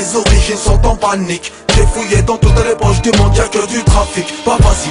Mes origines sont en panique. J'ai fouillé dans toutes les poches du monde, y'a que du trafic. Bah vas-y,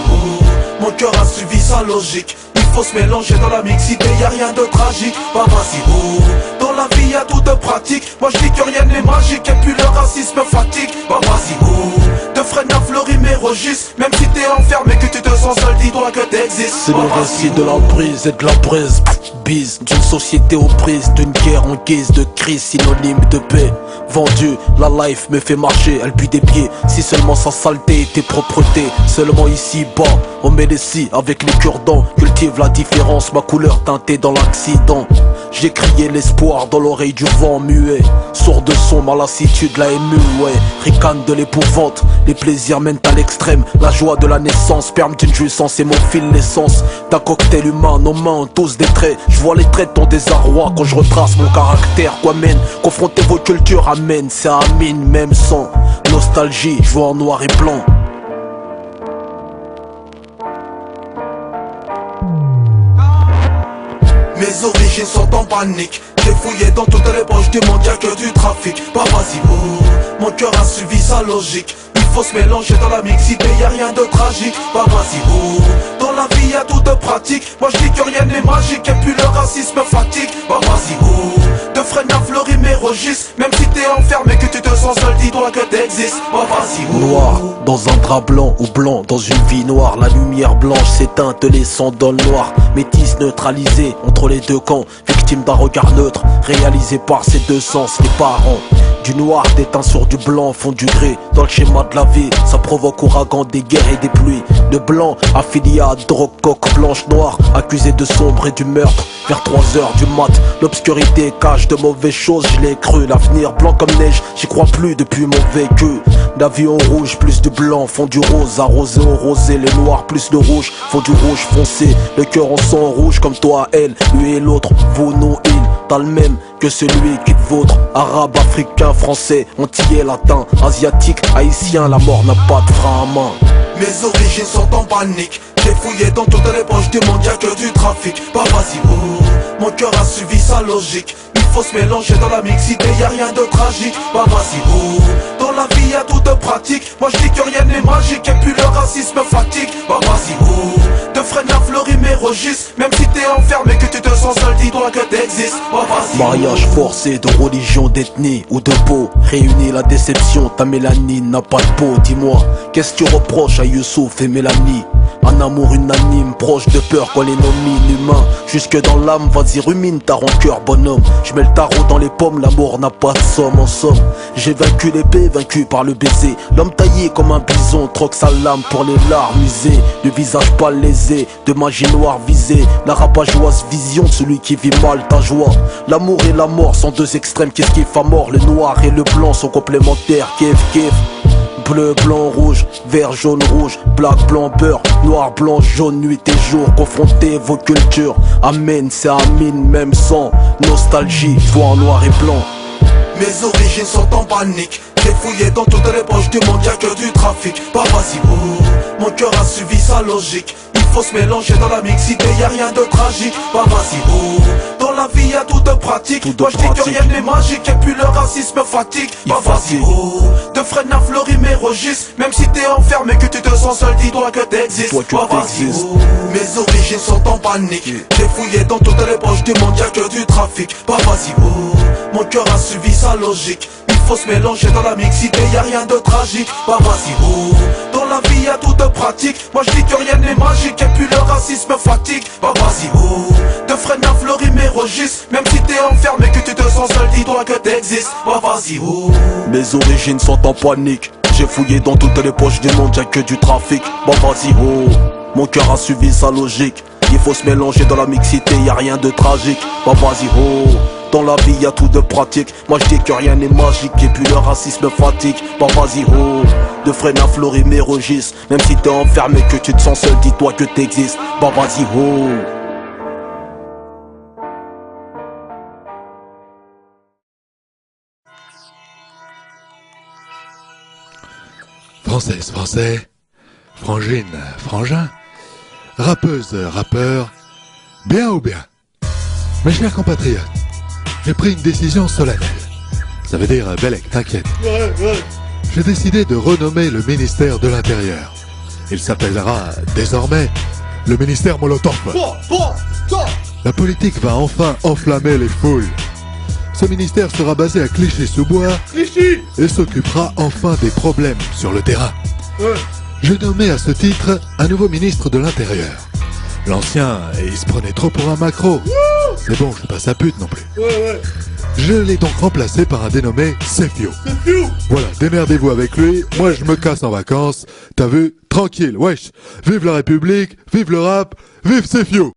mon cœur a suivi sa logique. Il faut se mélanger dans la mixité, y'a rien de tragique. Bah vas-y, dans la vie y'a tout de pratique. Moi je dis que rien n'est magique et puis le racisme fatigue. Bah vas-y, de freine à fleurir mes registres. Même si t'es enfermé, que tu te sens seul, dis-toi que t'existes. C'est le récit de la brise et de la brise. Bise d'une société aux prises, d'une guerre en guise de crise, synonyme de paix. Vendu, la life me fait marcher, elle pue des pieds. Si seulement sa saleté était propreté. Seulement ici bas, on met les scies avec les cure-dents. Cultive la différence, ma couleur teintée dans l'accident. J'ai crié l'espoir dans l'oreille du vent muet. Sourd de son, ma lassitude, la émue, ouais. Ricane de l'épouvante, les plaisirs mènent à l'extrême. La joie de la naissance, sperme d'une jouissance et mon fil l'essence d'un cocktail humain, nos mains tous des traits. Je vois les traits de ton désarroi quand je retrace mon caractère. Quoi mène, confronter vos cultures amène, c'est à mine même sans nostalgie, je vois en noir et blanc. Mes origines sont en panique. J'ai fouillé dans toutes les poches du monde, y'a que du trafic. Bah vas-y, mon cœur a suivi sa logique. Il faut se mélanger dans la mixité, y'a rien de tragique. Bah vas-y, dans la vie y'a tout de pratique. Moi je dis que rien n'est magique et puis le racisme fatigue. Bah vas-y, de freine à fleurir mes registres. Même si t'es enfermé, que tu te sens seul, dis-toi que t'existes. Bah vas-y, noir dans un drap blanc ou blanc dans une vie noire. La lumière blanche s'éteint, te laissant dans le noir. Métis neutralisé entre les deux camps, victime d'un regard neutre réalisé par ces deux sens. Les parents du noir déteint sur du blanc font du gris. Dans le schéma de la vie, ça provoque ouragan, des guerres et des pluies. Le blanc affilié à drogue, coque blanche noire, accusé de sombre et du meurtre. Vers 3h du mat, l'obscurité cache de mauvaises choses. Je l'ai cru, l'avenir blanc comme neige, j'y crois plus depuis mon vécu. La vie en rouge, plus du blanc font du rose, arrosé au rosé. Les noirs plus le rouge font du rouge foncé. Le cœur en sang rouge comme toi, elle, lui et l'autre, vous, nous, il. T'as le même que celui qui te vôtre. Arabe, africain, français, antillais, latin, asiatique, haïtien, la mort n'a pas de frein à main. Mes origines sont en panique. J'ai fouillé dans toutes les poches du monde, y'a que du trafic. Bah vas-y, mon cœur a suivi sa logique. Il faut se mélanger dans la mixité, y'a rien de tragique. Bah vas-y, dans la vie y'a tout de pratique. Moi je dis que rien n'est magique et puis le racisme fatigue. Bah vas-y, de freine à fleurir mes registres. Même si t'es enfermé, que tu te sens seul, dis-toi que t'existes. Bah vas-y, mariage forcé de religion, d'ethnie ou de peau. Réunis la déception, ta mélanine n'a pas de peau. Dis-moi, qu'est-ce que tu reproches à Youssouf et Mélanie? Un amour unanime, proche de peur qu'on les nomme inhumains. Jusque dans l'âme, vas-y rumine ta rancœur bonhomme. Je mets le tarot dans les pommes, l'amour n'a pas de somme en somme. J'ai vaincu l'épée, vaincu par le baiser. L'homme taillé comme un bison, troque sa lame pour les larmes usées. Le visage pâle lésé, de magie noire visée. La rabat-joie vision de celui qui vit mal ta joie. L'amour et la mort sont deux extrêmes qui esquivent à mort. Le noir et le blanc sont complémentaires, kiff kiff. Bleu, blanc, rouge, vert, jaune, rouge, black, blanc, beurre, noir, blanc, jaune, nuit et jour. Confrontez vos cultures, amen, c'est amine, même sans nostalgie, vois en noir et blanc. Mes origines sont en panique. J'ai fouillé dans toutes les poches du monde, y'a que du trafic. Bah vas-y, mon cœur a suivi sa logique. Il faut se mélanger dans la mixité, y'a rien de tragique. Bah vas-y, dans la vie y'a tout de pratique. Moi je dis que rien n'est magique et puis le racisme fatigue. Bah vas-y, de freine à fleurir mes registres. Même si t'es enfermé, que tu te sens seul, dis-toi que t'existes. Bah vas-y, mes origines sont en panique. J'ai fouillé dans toutes les poches du monde, y'a que du trafic. Bah vas-y, mon cœur a suivi sa logique. Il faut se mélanger dans la mixité, y'a rien de tragique. Bah vas-y, dans la vie y'a tout de pratique. Moi je dis que rien n'est magique et puis le racisme fatigue. Bah vas-y, de freine à fleurir mes registres. Même si t'es enfermé, que tu te sens seul, dis-toi que t'existes. Bah vas-y, mes origines sont en panique. J'ai fouillé dans toutes les poches du monde, y'a que du trafic. Bah vas-y, mon cœur a suivi sa logique. Il faut se mélanger dans la mixité, y'a rien de tragique. Bah vas-y, dans la vie y'a tout de pratique. Moi je dis que rien n'est magique et puis le racisme fatigue. Bah vas-y, de freine à fleurir mes registres. Même si t'es enfermé, que tu te sens seul, dis-toi que t'existes. Bah vas-y, Française, français, frangine, frangin, rappeuse, rappeur, bien ou bien. Mes chers compatriotes, j'ai pris une décision solennelle. Ça veut dire Bellec, t'inquiète. J'ai décidé de renommer le ministère de l'Intérieur. Il s'appellera désormais le ministère Molotov. La politique va enfin enflammer les foules. Ce ministère sera basé à Clichy-sous-Bois et s'occupera enfin des problèmes sur le terrain. J'ai nommé à ce titre un nouveau ministre de l'Intérieur. L'ancien, il se prenait trop pour un macro. Mais bon, je suis pas sa pute non plus. Je l'ai donc remplacé par un dénommé Sefio. Voilà, démerdez-vous avec lui, moi je me casse en vacances. T'as vu? Tranquille, wesh. Vive la République, vive le rap, vive Sefio.